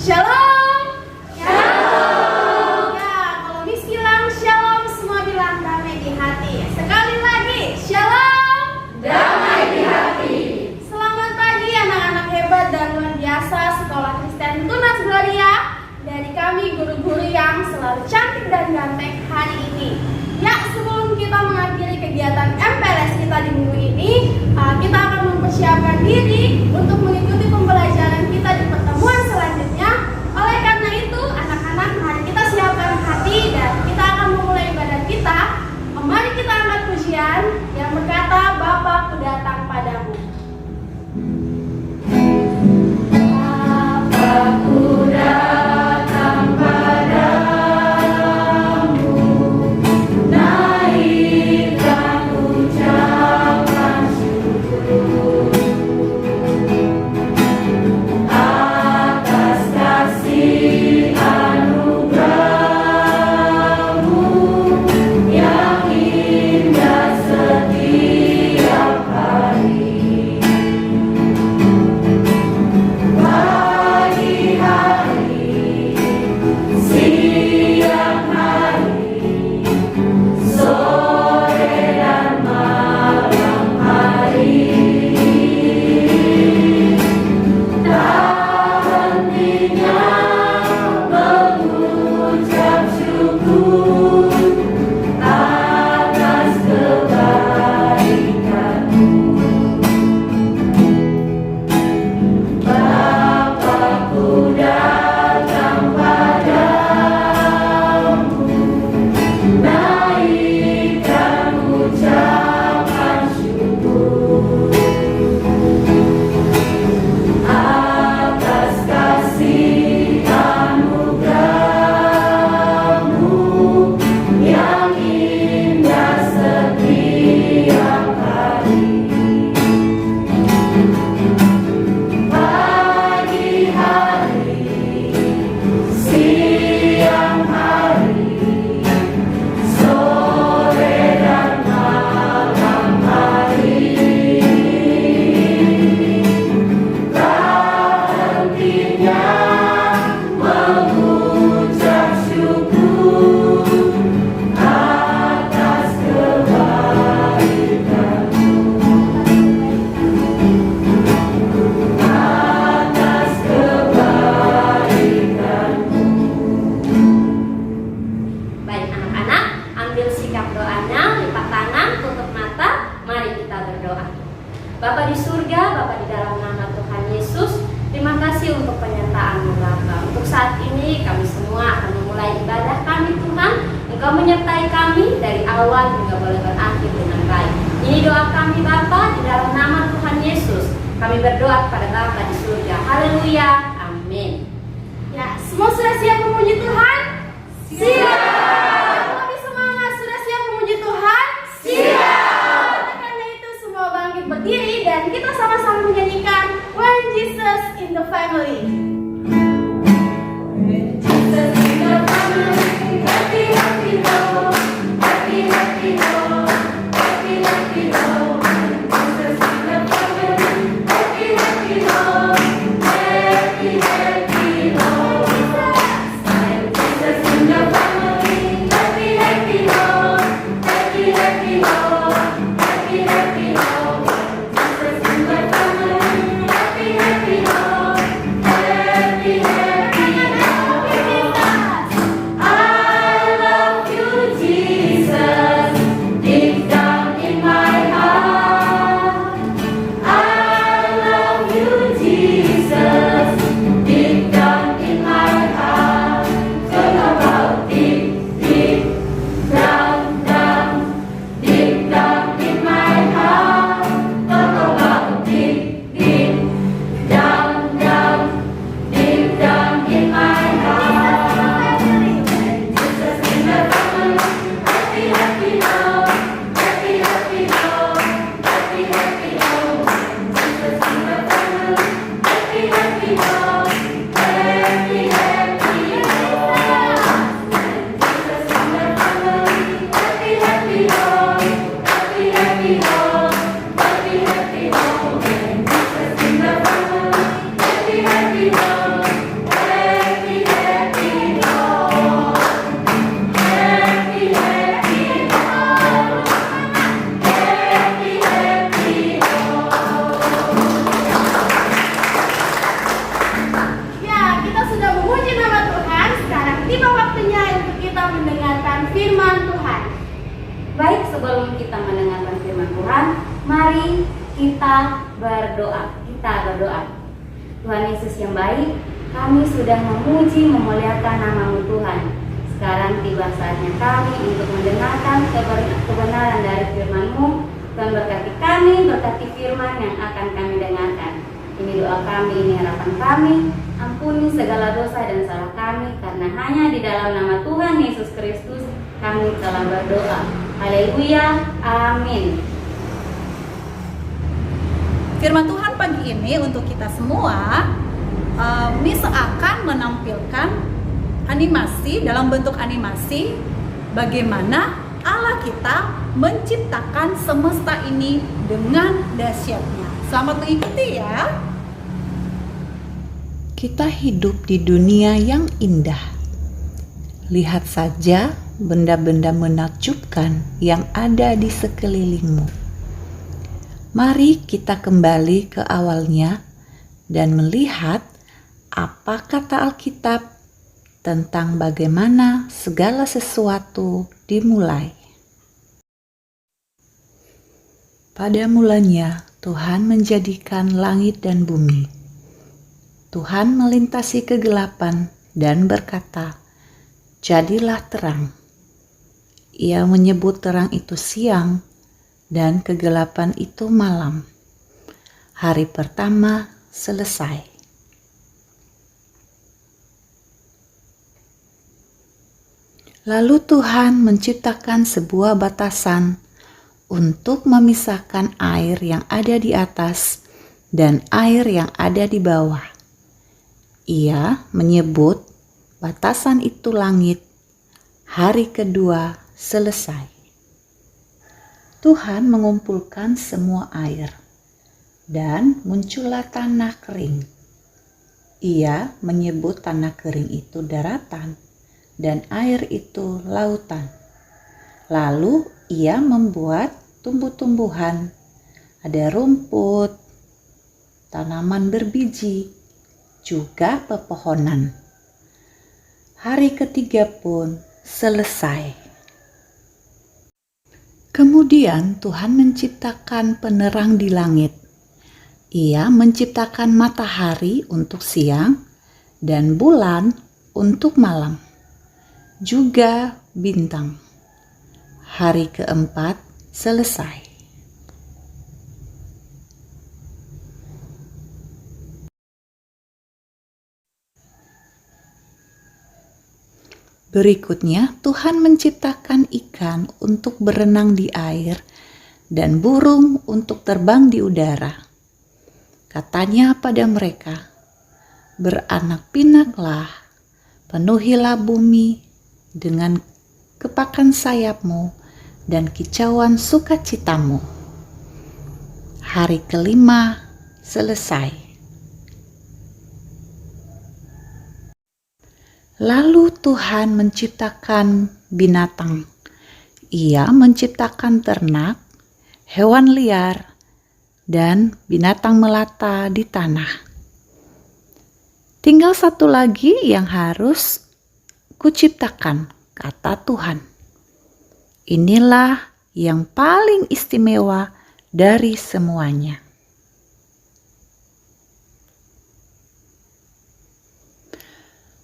Shalom. Shalom. Ya, kalau Miss bilang shalom, semua bilang damai di hati. Sekali lagi, shalom. Damai di hati. Selamat pagi anak-anak hebat dan luar biasa Sekolah Kristen Tunas Gloria. Dari kami guru-guru yang selalu cantik dan ganteng hari ini. Ya, sebelum kita mengakhiri kegiatan MPLS kita di minggu ini, kita akan mempersiapkan diri untuk mengikuti pembelajaran kita di pertemuan selanjutnya. Oleh karena itu, anak-anak, mari kita siapkan hati dan kita akan memulai ibadah kita. Mari kita angkat pujian yang berkata, Bapa, ku datang padamu. Bapa, ku datang padamu, naikkan ucapan syukur atas kasih anugerah-Mu yang indah setiap hari. Pagi hari, siang hari, sore dan malam hari, tak hentinya mengucap syukur atas kebaikan-Mu. Bapa, ku datang padamu, naikkan ucapan syukur atas kasih anugerah-Mu yang indah setiap hari. Pagi hari, siang hari, sore dan malam hari, tak hentinya mengucap syukur atas kebaikan-Mu. Atas kebaikan-Mu. Baik anak-anak, ambil sikap doanya, lipat tangan, tutup mata, mari kita berdoa. Bapa di surga, Bapa di dalam nama Tuhan Yesus, terima kasih untuk penyertaan-Mu Bapa. Untuk saat ini kami semua akan memulai ibadah kami Tuhan. Engkau menyertai kami dari awal hingga boleh berakhir dengan baik. Ini doa kami Bapa di dalam nama Tuhan Yesus. Kami berdoa kepada Bapa di surga. Haleluya. Amin. Ya, semua sudah siap memuji Tuhan? Siap. Lebih semangat, sudah siap memuji Tuhan? Siap. Oleh karena itu semua bangkit berdiri dan kita sama-sama menyanyikan When Jesus in the Family. Jesus in the family, happy, happy, ho. Happy, happy, ho. Happy, happy, ho. Jesus in the family, happy, happy, ho. Happy, sebelum kita mendengarkan firman Tuhan, mari kita berdoa. Tuhan Yesus yang baik, kami sudah memuji memuliakan nama-Mu Tuhan. Sekarang tiba saatnya kami untuk mendengarkan kebenaran dari firman-Mu. Tuhan berkati kami, berkati firman yang akan kami dengarkan. Ini doa kami, ini harapan kami. Ampuni segala dosa dan salah kami, karena hanya di dalam nama Tuhan Yesus Kristus kami telah berdoa. Haleluya, amin. Firman Tuhan pagi ini untuk kita semua, Miss akan menampilkan animasi dalam bentuk animasi bagaimana Allah kita menciptakan semesta ini dengan dahsyatnya. Selamat mengikuti ya. Kita hidup di dunia yang indah. Lihat saja benda-benda menakjubkan yang ada di sekelilingmu. Mari kita kembali ke awalnya dan melihat apa kata Alkitab tentang bagaimana segala sesuatu dimulai. Pada mulanya Tuhan menjadikan langit dan bumi. Tuhan melintasi kegelapan dan berkata, "Jadilah terang." Ia menyebut terang itu siang dan kegelapan itu malam. Hari pertama selesai. Lalu Tuhan menciptakan sebuah batasan untuk memisahkan air yang ada di atas dan air yang ada di bawah. Ia menyebut batasan itu langit. Hari kedua selesai. Tuhan mengumpulkan semua air dan muncullah tanah kering. Ia menyebut tanah kering itu daratan dan air itu lautan. Lalu ia membuat tumbuh-tumbuhan, ada rumput, tanaman berbiji, juga pepohonan. Hari ketiga pun selesai. Kemudian Tuhan menciptakan penerang di langit. Ia menciptakan matahari untuk siang dan bulan untuk malam, juga bintang. Hari keempat selesai. Berikutnya, Tuhan menciptakan ikan untuk berenang di air dan burung untuk terbang di udara. Katanya pada mereka, "Beranak pinaklah, penuhilah bumi dengan kepakan sayapmu dan kicauan sukacitamu." Hari kelima selesai. Lalu Tuhan menciptakan binatang. Ia menciptakan ternak, hewan liar, dan binatang melata di tanah. Tinggal satu lagi yang harus kuciptakan, kata Tuhan. Inilah yang paling istimewa dari semuanya.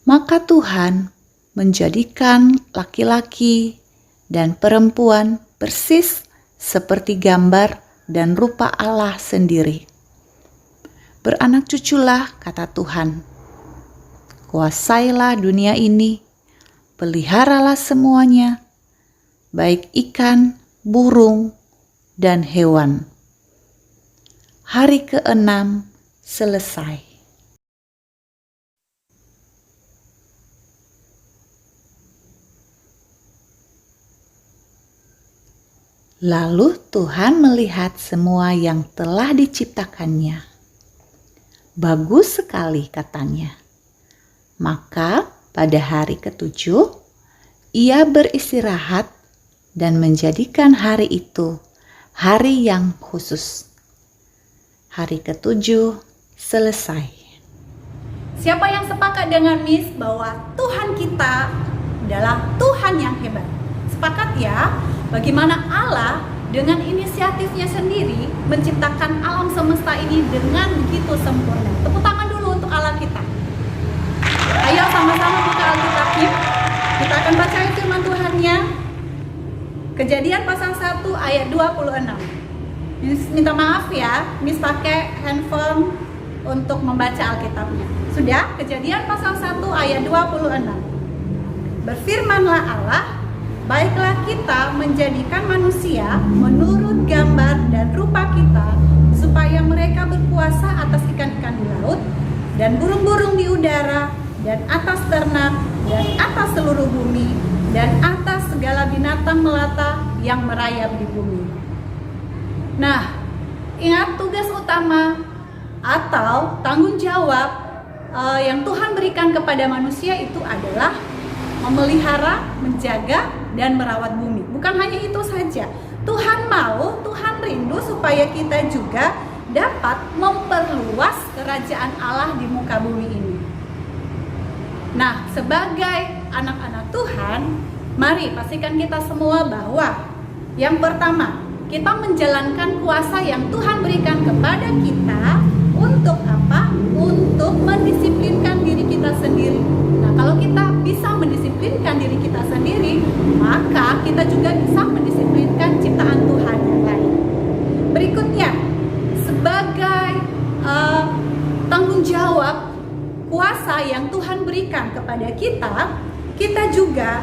Maka Tuhan menjadikan laki-laki dan perempuan persis seperti gambar dan rupa Allah sendiri. Beranak cuculah, kata Tuhan. Kuasailah dunia ini, peliharalah semuanya, baik ikan, burung, dan hewan. Hari ke-6 selesai. Lalu Tuhan melihat semua yang telah diciptakannya. Bagus sekali, katanya. Maka pada hari ke-7, ia beristirahat dan menjadikan hari itu hari yang khusus. Hari ke-7 selesai. Siapa yang sepakat dengan Miss bahwa Tuhan kita adalah Tuhan yang hebat? Sepakat ya? bagaimana Allah dengan inisiatifnya sendiri menciptakan alam semesta ini dengan begitu sempurna. Tepuk tangan dulu untuk Allah kita. Ayo sama-sama buka Alkitab yuk. Kita akan baca firman Tuhannya. Kejadian pasal 1 ayat 26. Minta maaf ya, Miss pakai handphone untuk membaca Alkitabnya. Sudah? Kejadian pasal 1 ayat 26. Berfirmanlah Allah, baiklah kita menjadikan manusia menurut gambar dan rupa kita, supaya mereka berkuasa atas ikan-ikan di laut, dan burung-burung di udara, dan atas ternak, dan atas seluruh bumi, dan atas segala binatang melata yang merayap di bumi. Nah, ingat tugas utama atau tanggung jawab yang Tuhan berikan kepada manusia itu adalah memelihara, menjaga, dan merawat bumi. Bukan hanya itu saja, Tuhan mau, Tuhan rindu supaya kita juga dapat memperluas kerajaan Allah di muka bumi ini. Nah, sebagai anak-anak Tuhan, mari pastikan kita semua bahwa yang pertama, kita menjalankan kuasa yang Tuhan berikan kepada kita untuk apa? Untuk mendisiplinkan diri kita sendiri. Nah, kalau kita bisa mendisiplinkan diri kita sendiri, maka kita juga bisa mendisiplinkan ciptaan Tuhan yang lain. Berikutnya, sebagai tanggung jawab kuasa yang Tuhan berikan kepada kita, kita juga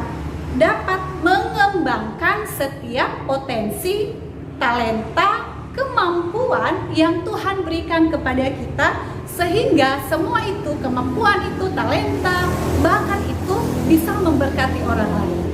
dapat mengembangkan setiap potensi, talenta, kemampuan yang Tuhan berikan kepada kita, sehingga semua itu, kemampuan itu, talenta, bakat itu bisa memberkati orang lain.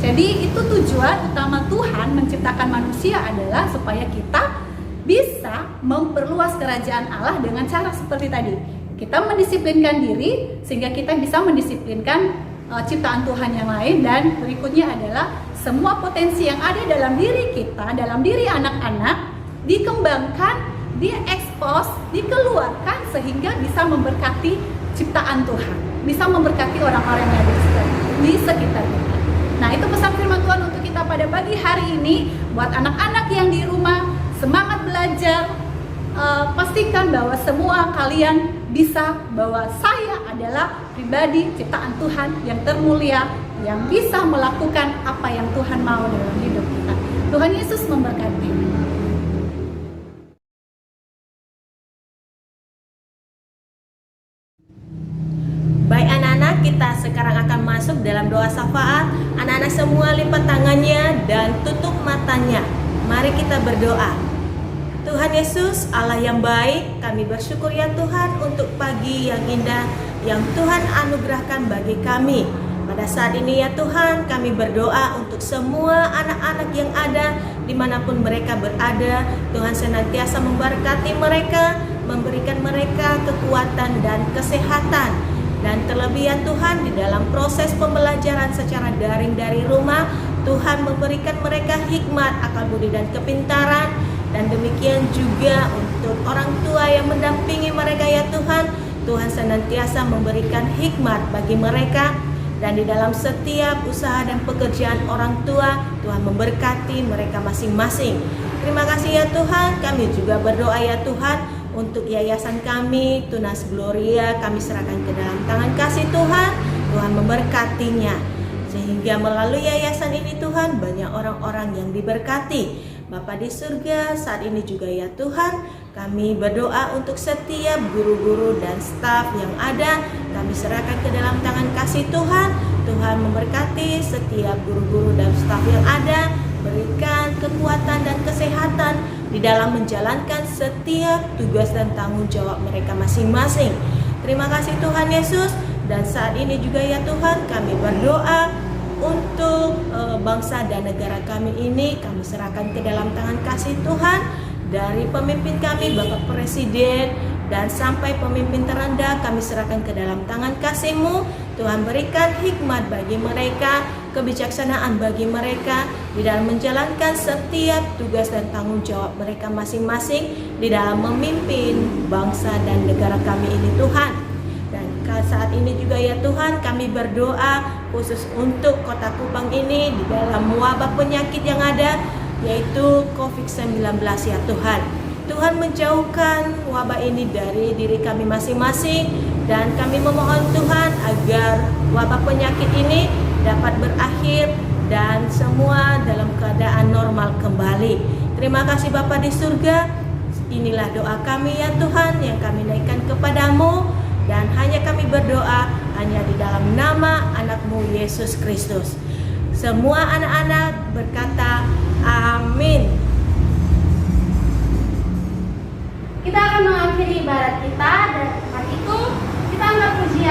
Jadi itu tujuan utama Tuhan menciptakan manusia adalah supaya kita bisa memperluas kerajaan Allah dengan cara seperti tadi. Kita mendisiplinkan diri sehingga kita bisa mendisiplinkan ciptaan Tuhan yang lain, dan berikutnya adalah semua potensi yang ada dalam diri kita, dalam diri anak-anak dikembangkan, diekspos, dikeluarkan sehingga bisa memberkati ciptaan Tuhan, bisa memberkati orang-orang yang ada di sekitar kita. Nah, itu pesan firman Tuhan untuk kita pada pagi hari ini. Buat anak-anak yang di rumah, semangat belajar. Pastikan bahwa semua kalian bisa, bahwa saya adalah pribadi ciptaan Tuhan yang termulia, yang bisa melakukan apa yang Tuhan mau dalam hidup kita. Tuhan Yesus memberkati. Baik anak-anak, kita sekarang akan masuk dalam doa syafaat. Anak-anak semua lipat tangannya dan tutup matanya. Mari kita berdoa. Tuhan Yesus, Allah yang baik, kami bersyukur ya Tuhan untuk pagi yang indah yang Tuhan anugerahkan bagi kami. Pada saat ini ya Tuhan, kami berdoa untuk semua anak-anak yang ada dimanapun mereka berada. Tuhan senantiasa memberkati mereka, memberikan mereka kekuatan dan kesehatan. Dan terlebih ya Tuhan, di dalam proses pembelajaran secara daring dari rumah, Tuhan memberikan mereka hikmat, akal budi dan kepintaran. Dan demikian juga untuk orang tua yang mendampingi mereka ya Tuhan, Tuhan senantiasa memberikan hikmat bagi mereka. Dan di dalam setiap usaha dan pekerjaan orang tua, Tuhan memberkati mereka masing-masing. Terima kasih ya Tuhan. Kami juga berdoa ya Tuhan untuk yayasan kami, Tunas Gloria, kami serahkan ke dalam tangan kasih Tuhan. Tuhan memberkatinya, sehingga melalui yayasan ini Tuhan, banyak orang-orang yang diberkati. Bapa di surga, saat ini juga ya Tuhan, kami berdoa untuk setiap guru-guru dan staf yang ada. Kami serahkan ke dalam tangan kasih Tuhan. Tuhan memberkati setiap guru-guru dan staf yang ada. Berikan kekuatan dan kesehatan di dalam menjalankan setiap tugas dan tanggung jawab mereka masing-masing. Terima kasih Tuhan Yesus. Dan saat ini juga ya Tuhan, kami berdoa untuk bangsa dan negara kami ini. Kami serahkan ke dalam tangan kasih Tuhan. Dari pemimpin kami, Bapak Presiden, dan sampai pemimpin terendah, kami serahkan ke dalam tangan kasih-Mu. Tuhan berikan hikmat bagi mereka, kebijaksanaan bagi mereka di dalam menjalankan setiap tugas dan tanggung jawab mereka masing-masing di dalam memimpin bangsa dan negara kami ini Tuhan. Dan Saat ini juga ya Tuhan, kami berdoa khusus untuk Kota Kupang ini di dalam wabah penyakit yang ada, yaitu COVID-19 ya Tuhan. Tuhan menjauhkan wabah ini dari diri kami masing-masing, dan kami memohon Tuhan agar wabah penyakit ini dapat berakhir dan semua dalam keadaan normal kembali. Terima kasih Bapa di surga. Inilah doa kami ya Tuhan yang kami naikkan kepadamu, dan hanya kami berdoa hanya di dalam nama anak-Mu Yesus Kristus. Semua anak-anak berkata amin. Kita akan mengakhiri ibadat kita, dan saat itu kita angkat pujian.